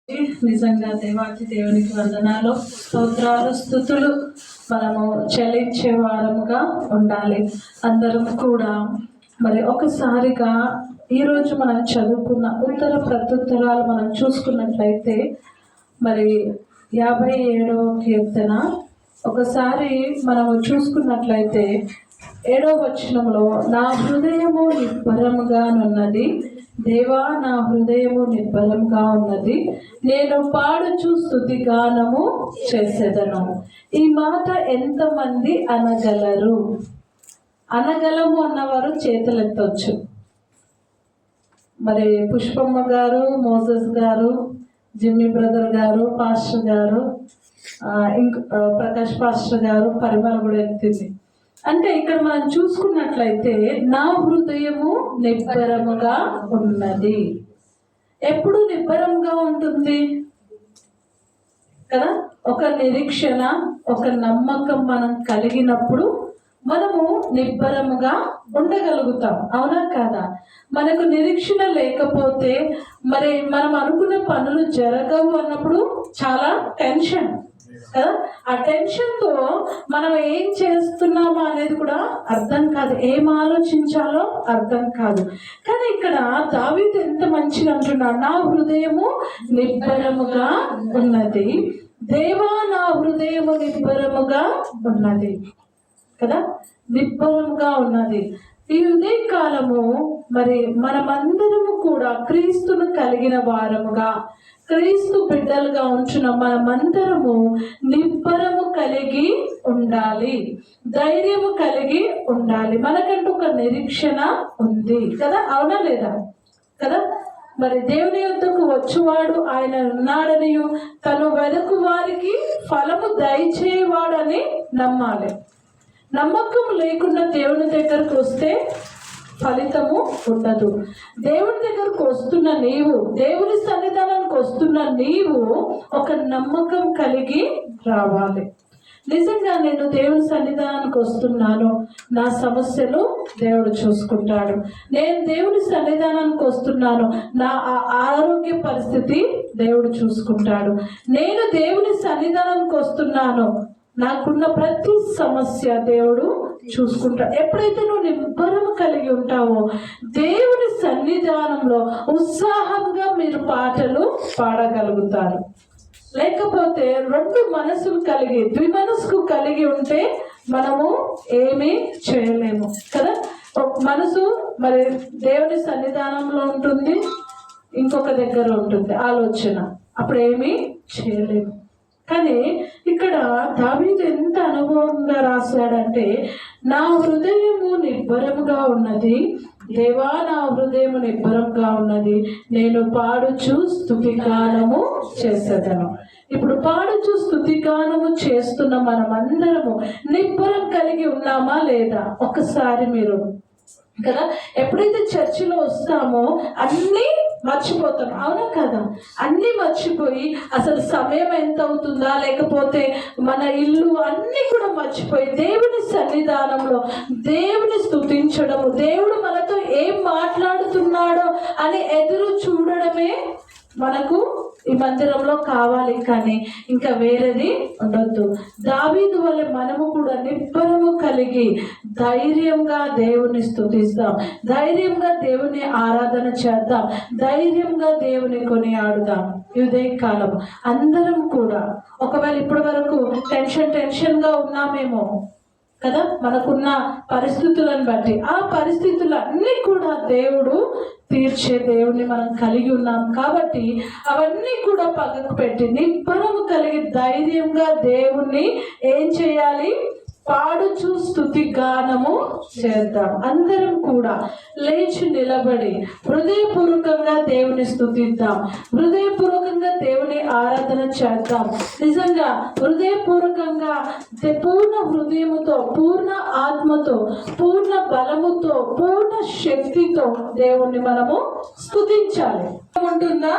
నిజంగా దేవాతి దేవునికి వందనాలు, స్తోత్రాలు, స్తుతులు మనము చెల్లించే వారముగా ఉండాలి. అందరం కూడా మరి ఒకసారిగా ఈరోజు మనం చదువుకున్న ఉత్తర ప్రత్యుత్తరాలు మనం చూసుకున్నట్లయితే మరి 57వ కీర్తన ఒకసారి మనము చూసుకున్నట్లయితే 7వ వచనంలో, నా హృదయము నిబ్బరముగానున్నది, దేవా నా హృదయము నిబ్బరంగా ఉన్నది, నేను పాడుచు స్తుతి గానము చేసేదను. ఈ మాట ఎంతమంది అనగలరు? అనగలము అన్నవారు చేతులెత్తవచ్చు. మరి పుష్పమ్మ గారు, మోసెస్ గారు, జిమ్మి బ్రదర్ గారు, పాస్టర్ గారు, ప్రకాష్ పాస్టర్ గారు, పరిమళ కూడా ఎత్తింది. అంటే ఇక్కడ మనం చూసుకున్నట్లయితే నా హృదయము నిబ్బరముగా ఉన్నది. ఎప్పుడు నిబ్బరంగా ఉంటుంది కదా? ఒక నిరీక్షణ, ఒక నమ్మకం మనం కలిగినప్పుడు మనము నిబ్బరముగా ఉండగలుగుతాం. అవునా కాదా? మనకు నిరీక్షణ లేకపోతే మరి మనం అనుకున్న పనులు జరగవు అన్నప్పుడు చాలా టెన్షన్ కదా. ఆ టెన్షన్తో మనం ఏం చేస్తున్నామో అనేది కూడా అర్థం కాదు, ఏం ఆలోచించాలో అర్థం కాదు. కానీ ఇక్కడ దావీదు ఎంత మంచిగా అంటున్నాడు, నా హృదయము నిబ్బరముగా ఉన్నది, దేవా నా హృదయము నిబ్బరముగా ఉన్నది కదా, నిబ్బరముగా ఉన్నది. ఈ ఉదయ కాలము మరి మనమందరము కూడా క్రీస్తును కలిగిన వారముగా, క్రీస్తు బిడ్డలుగా ఉంటున్న మనమందరము నిబ్బరము కలిగి ఉండాలి, ధైర్యము కలిగి ఉండాలి. మనకంటూ ఒక నిరీక్షణ ఉంది కదా, అవునా లేదా కదా? మరి దేవుని యొద్దకు వచ్చువాడు ఆయన ఉన్నాడని, తను వెదకు వారికి ఫలము దయచేవాడని నమ్మాలి. నమ్మకం లేకుండా దేవుని దగ్గరకు వస్తే ఫలితము ఉండదు. దేవుని దగ్గరకు వస్తున్న నీవు, దేవుని సన్నిధానానికి వస్తున్న నీవు ఒక నమ్మకం కలిగి రావాలి. నిజంగా నేను దేవుని సన్నిధానానికి వస్తున్నాను, నా సమస్యలు దేవుడు చూసుకుంటాడు. నేను దేవుని సన్నిధానానికి వస్తున్నాను, నా ఆరోగ్య పరిస్థితి దేవుడు చూసుకుంటాడు. నేను దేవుని సన్నిధానానికి వస్తున్నాను, నాకున్న ప్రతి సమస్య దేవుడు చూసుకుంటా. ఎప్పుడైతే నువ్వు నిబ్బరము కలిగి ఉంటావో దేవుని సన్నిధానంలో ఉత్సాహంగా మీరు పాటలు పాడగలుగుతారు. లేకపోతే రెండు మనసులు కలిగి, ద్విమనస్సు కలిగి ఉంటే మనము ఏమీ చేయలేము కదా. ఒక మనసు మరి దేవుని సన్నిధానంలో ఉంటుంది, ఇంకొక దగ్గర ఉంటుంది ఆలోచన, అప్పుడు ఏమీ చేయలేము. కానీ ఇక్కడ దావీదు ఎంత అనుభవంగా రాశాడంటే, నా హృదయము నిబ్బరముగా ఉన్నది, దేవా నా హృదయము నిబ్బరంగా ఉన్నది, నేను పాడుచు స్తుతిగానము చేసేదను. ఇప్పుడు పాడుచు స్తుతిగానము చేస్తున్న మనమందరము నిబ్బరం కలిగి ఉన్నామా లేదా? ఒకసారి మీరు కదా, ఎప్పుడైతే చర్చిలో వస్తామో అన్నీ మర్చిపోతాం, అవునా కదా? అన్నీ మర్చిపోయి అసలు సమయం ఎంత అవుతుందా, లేకపోతే మన ఇల్లు అన్నీ కూడా మర్చిపోయి దేవుని సన్నిధానంలో దేవుని స్తుతించడము, దేవుడు మనతో ఏం మాట్లాడుతున్నాడో అని ఎదురు చూడడమే మనకు ఈ మందిరంలో కావాలి. కానీ ఇంకా వేరేది ఉండొద్దు. దావీదు వల్ల మనము కూడా నిబ్బరము కలిగి ధైర్యంగా దేవుని స్తుతిస్తాం, ధైర్యంగా దేవుని ఆరాధన చేద్దాం, ధైర్యంగా దేవుని కొనియాడుదాం. ఉదయ కాలం అందరం కూడా ఒకవేళ ఇప్పటి వరకు టెన్షన్గా ఉన్నామేమో కదా, మనకున్న పరిస్థితులను బట్టి, ఆ పరిస్థితులన్నీ కూడా దేవుడు తీర్చే దేవుణ్ణి మనం కలిగి ఉన్నాం. కాబట్టి అవన్నీ కూడా పక్కకు పెట్టి నిబ్బరము కలిగి ధైర్యంగా దేవుణ్ణి ఏం చేయాలి? పాడుచు స్తుతి గానము చేద్దాం. అందరం కూడా లేచి నిలబడి హృదయపూర్వకంగా దేవుని స్తుతిద్దాం, హృదయపూర్వకంగా దేవుని ఆరాధన చేద్దాం. నిజంగా హృదయపూర్వకంగా పూర్ణ హృదయముతో, పూర్ణ ఆత్మతో, పూర్ణ బలముతో, పూర్ణ శక్తితో దేవుణ్ణి మనము స్తుతించాలి. ఉంటుందా?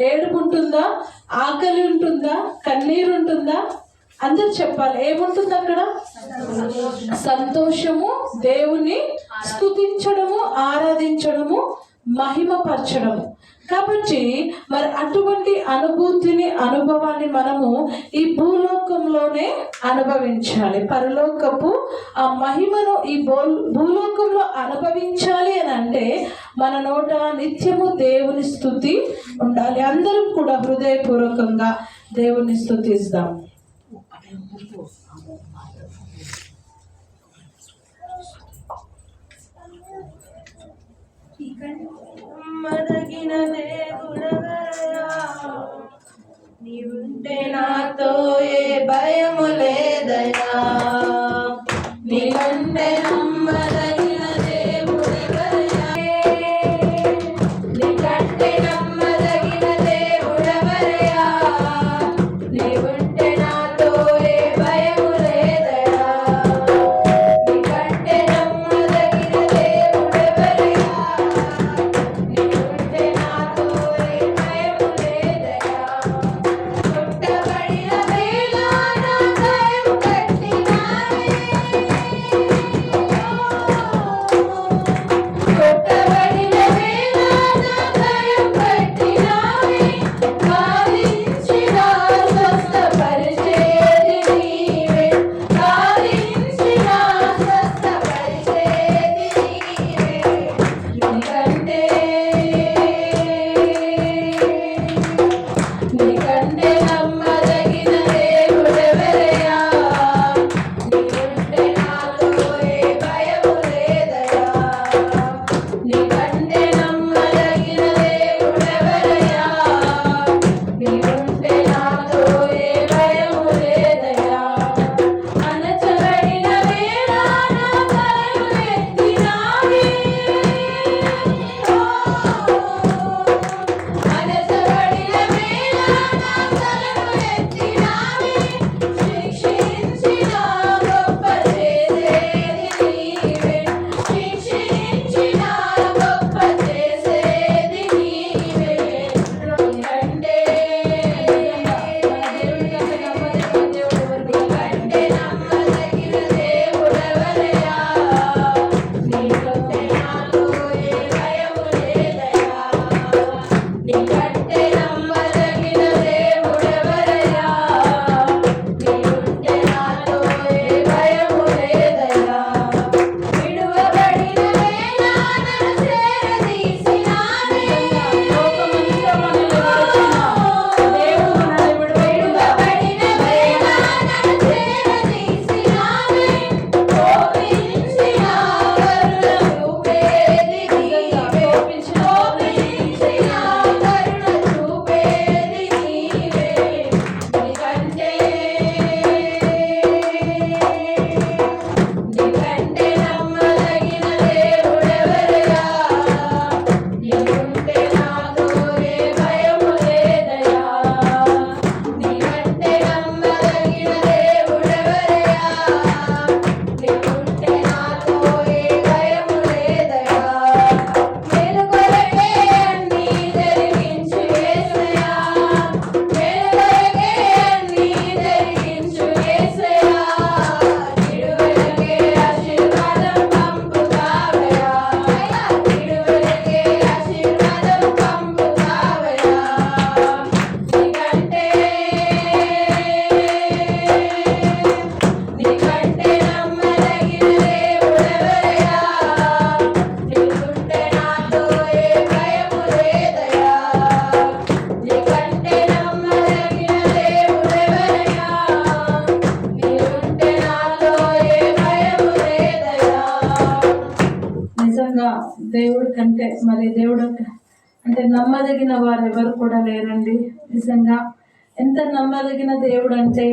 ఏడుపు ఉంటుందా? ఆకలి ఉంటుందా? కన్నీరు ఉంటుందా? అందరు చెప్పాలి. ఏముంటుంది అక్కడ? సంతోషము, దేవుని స్తుతించడము, ఆరాధించడము, మహిమపరచడము. కాబట్టి మరి అటువంటి అనుభవాన్ని మనము ఈ భూలోకంలోనే అనుభవించాలి. పరలోకపు ఆ మహిమను ఈ భూలోకంలో అనుభవించాలి అని అంటే మన నోట నిత్యము దేవుని స్తుతి ఉండాలి. అందరం కూడా హృదయపూర్వకంగా దేవుని స్తుతిస్తాం. మదగిన దేవుడవరయా, నీవుంటే నాతో ఏ భయము లేదయా. నీకంటే నమ్మదగిన దేవుడవరయా, నీకంటే నమ్మదగిన దేవుడవరయా. నీవుంటే నాతో ఏ భయము లేదయా. నీకంటే నమ్మదగిన దేవుడవరయా. పుట్టబడిన వేళ నా భయం కట్టినావే. దేవుడి కంటే మరి దేవుడు అంటే నమ్మదగిన వారు ఎవరు కూడా లేరండి. నిజంగా ఎంత నమ్మదగిన దేవుడు అంటే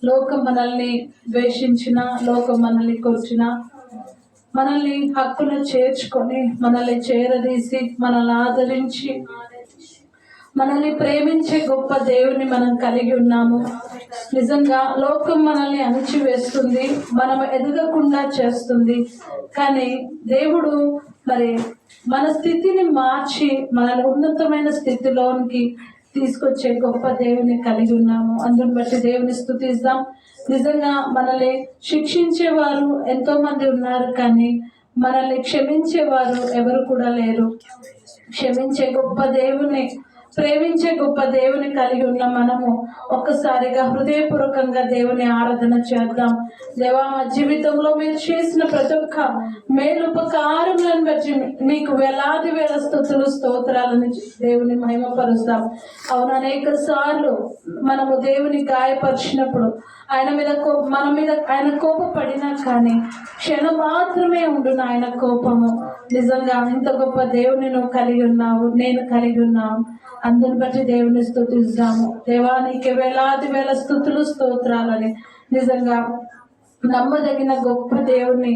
లోకం మనల్ని ద్వేషించిన, లోకం మనల్ని కొరిచిన, మనల్ని హక్కును చేర్చుకొని మనల్ని చేరదీసి మనల్ని ఆదరించి మనల్ని ప్రేమించే గొప్ప దేవుని మనం కలిగి ఉన్నాము. నిజంగా లోకం మనల్ని అణిచివేస్తుంది, మనం ఎదగకుండా చేస్తుంది. కానీ దేవుడు మరి మన స్థితిని మార్చి మనల్ని ఉన్నతమైన స్థితిలోనికి తీసుకొచ్చే గొప్ప దేవుని కలిగి ఉన్నాము. అందుని బట్టి దేవుని స్తుతిస్తాం. నిజంగా మనల్ని శిక్షించేవారు ఎంతో మంది ఉన్నారు, కానీ మనల్ని క్షమించేవారు ఎవరు కూడా లేరు. క్షమించే గొప్ప దేవుని, ప్రేమించే గొప్ప దేవుని కలిగి ఉన్న మనము ఒక్కసారిగా హృదయపూర్వకంగా దేవుని ఆరాధన చేద్దాం. దేవా, మా జీవితంలో మీరు చేసిన ప్రతి ఒక్క మేలుపకారములను బట్టి మీకు వేలాది వేల స్తుతులు స్తోత్రాలను దేవుని మహిమపరుస్తాం. అవును, అనేక సార్లు మనము దేవుని గాయపరిచినప్పుడు ఆయన మీద మన మీద ఆయన కోపపడినా కానీ క్షణం మాత్రమే ఉండును ఆయన కోపము. నిజంగా ఇంత గొప్ప దేవుని నువ్వు కలిగి ఉన్నావు, నేను కలిగి ఉన్నావు. అందుని బట్టి దేవుని స్తుతిస్తాము. దేవానికి వేలాది వేల స్తుతులు స్తోత్రాలని. నిజంగా నమ్మదగిన గొప్ప దేవుణ్ణి,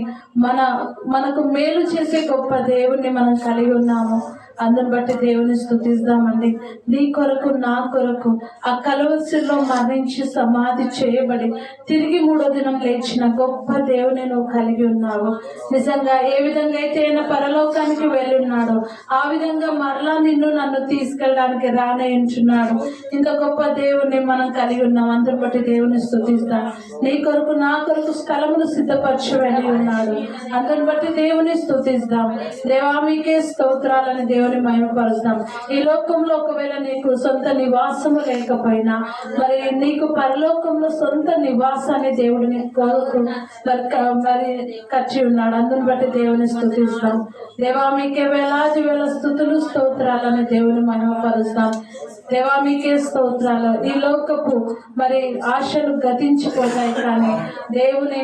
మనకు మేలు చేసే గొప్ప దేవుణ్ణి మనం కలిగి ఉన్నాము. అందుని బట్టి దేవుని స్తుతిస్తామండి. నీ కొరకు, నా కొరకు ఆ కలువరిలో మరణించి సమాధి చేయబడి తిరిగి 3వ దినం లేచిన గొప్ప దేవుని నువ్వు కలిగి ఉన్నావు. నిజంగా ఏ విధంగా అయితే ఆయన పరలోకానికి వెళ్ళి ఉన్నాడో ఆ విధంగా మరలా నిన్ను నన్ను తీసుకెళ్ళడానికి రానయించున్నాడు. ఇంత గొప్ప దేవుణ్ణి మనం కలిగి ఉన్నాం. అందుని బట్టి దేవుని స్తుతిస్తాం. నీ కొరకు, నా కొరకు స్థలమును సిద్ధపరచు వెళ్ళి ఉన్నాడు. అందుని బట్టి దేవుని స్తుతిస్తాం. దేవా, మీకే స్తోత్రాలని దేవుని మహిమపరుస్తాం. ఈ లోకంలో ఒకవేళ నీకు సొంత నివాసము లేకపోయినా మరి నీకు పరలోకంలో సొంత నివాసాన్ని దేవుడిని మరి కచ్చి ఉన్నాడు. అందుని బట్టి దేవుని స్తుతిస్తాం. దేవా, మీకే వేలాది వేల స్తుతులు స్తోత్రాలని దేవుని మహిమపరుస్తాం. దేవా, మీకే స్తోత్రాలు. ఈ లోకపు మరి ఆశలు గతించిపోతాయి, కానీ దేవుని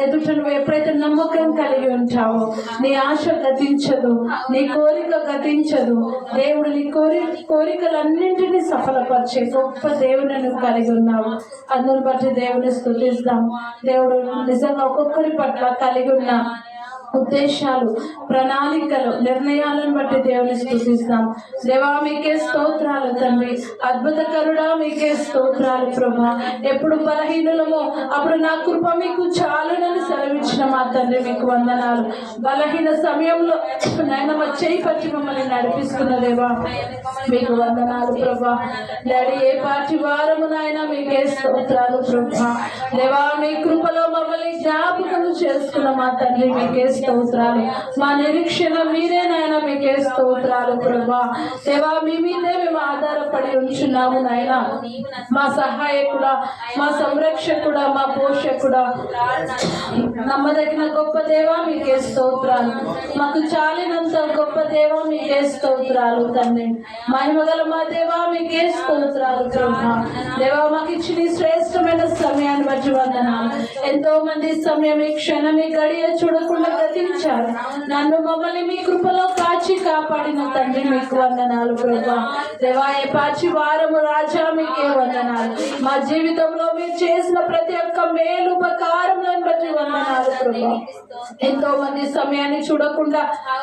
ఎదుట నువ్వు ఎప్పుడైతే నమ్మకం కలిగి ఉంటావో నీ ఆశ గతించదు, నీ కోరిక గతించదు. దేవుడు నీ కోరికలన్నింటినీ సఫలపరిచే గొప్ప దేవుని నువ్వు కలిగి ఉన్నావు. అందుని బట్టి దేవుని స్తుతిస్తాం. దేవుడు నిజంగా ఒక్కొక్కరి పట్ల కలిగి ఉన్న ఉద్దేశాలు, ప్రణాళికలు, నిర్ణయాలను బట్టి దేవుని స్తుతిస్తాం. దేవా, మీకే స్తోత్రాలు తండ్రి. అద్భుతకరుడా, మీకే స్తోత్రాలు ప్రభా. ఎప్పుడు బలహీనులమో అప్పుడు నా కృప మీకు చాలునని సెలవిచ్చిన మా తండ్రి మీకు వందనాలు. బలహీన సమయంలో నాయన మా చేయి పట్టి మమ్మల్ని నడిపిస్తున్న దేవా మీకు వందనాలు ప్రభా. డాడీ, ఏ పాటి వారము నాయన మీకే స్తోత్రాలు ప్రభా. దేవా, మీ కృపలో మమ్మల్ని జ్ఞాపకం చేసుకున్న మా తండ్రి మీకే స్తోత్రాలు. మా నిరీక్షణ మీరే నాయన, మీకే స్తోత్రాలు ప్రభా. దేవా, మీ మీదే మేము ఆధారపడి ఉంచున్నాము నాయన. మా సహాయకుడా, మా సంరక్షకుడా, మా పోషకుడా, నమ్మదగిన గొప్ప దేవా మీకే స్తోత్రాలు. మాకు చాలినంత గొప్ప దేవా మీకే స్తోత్రాలు తండ్రి. మహిమగల మా దేవా మీకే స్తోత్రాలు ప్రభా. దేవా, మాకు ఇచ్చిన శ్రేష్టమైన సమయాన్ని బట్టి వందనాలు. ఎంతో మంది సమయం ఈ క్షణం ఈ గడియ చూడకుండా గతించారు. నన్ను మమ్మల్ని మీ కృపలో కాచి కాపాడిన తండ్రి మీకు వందనాలు ప్రభా. దేవా, ఏ పాచి వారము రాజా మీకే వందనాలు. మా జీవితంలో మీరు చేసిన ప్రతి ఒక్క మేలు ఉపకారములను బట్టి వందనాలు ప్రభా. ఎంతో మంది సమయాన్ని చూడకుండా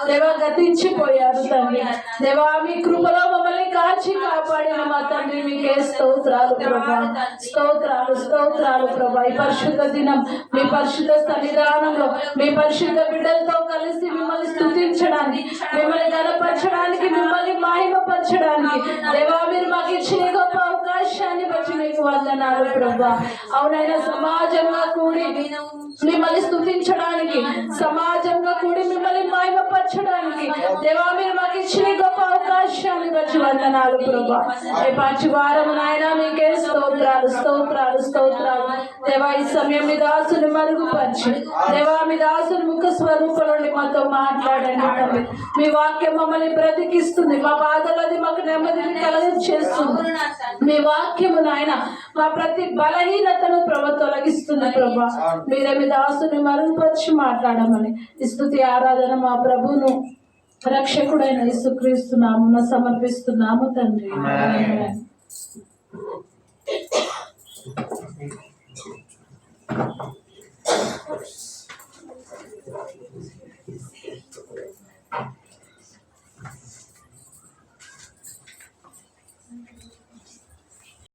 దేవా గతించిపోయారు తండ్రి. దేవా, మీ కృపలో మమ్మల్ని కాచి కాపాడిన మా తండ్రి మీకే స్తోత్రాలు ప్రభా. స్తోత్రాలు, స్తోత్రాలు ప్రభా. ఈ పరిశుద్ధ దినం మీ పరిశుద్ధ సన్నిధానంలో మీ పరిశుద్ధ బిడ్డలతో కలిసి మిమ్మల్ని స్తుతించడానికి, మిమ్మల్ని గణపరచడానికి, మిమ్మల్ని మహిమపరచడానికి దేవా మీరు మాకు ఇచ్చిన గొప్ప అవకాశాన్ని బట్టి మీకు వందనాలు ప్రభా. అవునైనా సమాజంగా కూడి మిమ్మల్ని స్తుతించడానికి, సమాజంగా కూడి మిమ్మల్ని మహిమపరచడానికి దేవా మీరు మాకు ఇచ్చిన గొప్ప అవకాశాన్ని బట్టి వందనాలు ప్రభా. ఏ పాచి వారము నాయన మీకే స్తోత్రాలు, స్తోత్రాలు, స్తోత్రాలు. దేవా, ఈ సమయం మీ దాసుని మరుగుపరిచి దేవా మీ దాసుని ముఖ స్వరూపంలో మాతో మాట్లాడండి తండ్రి. మీ వాక్యం మమ్మల్ని బ్రతికిస్తుంది, మా బాధలది మాకు నెమ్మదిని కలగచేస్తుంది. మీ వాక్యము నాయన మా ప్రతి బలహీనతను ప్రభు తొలగిస్తుంది ప్రభా. మీరే మీ దాసుని మరుగుపరిచి మాట్లాడమని ఈ స్తుతి ఆరాధన మా ప్రభువును రక్షకుడైన యేసుక్రీస్తు నామమున సమర్పిస్తున్నాము తండ్రి. ఆమేన్.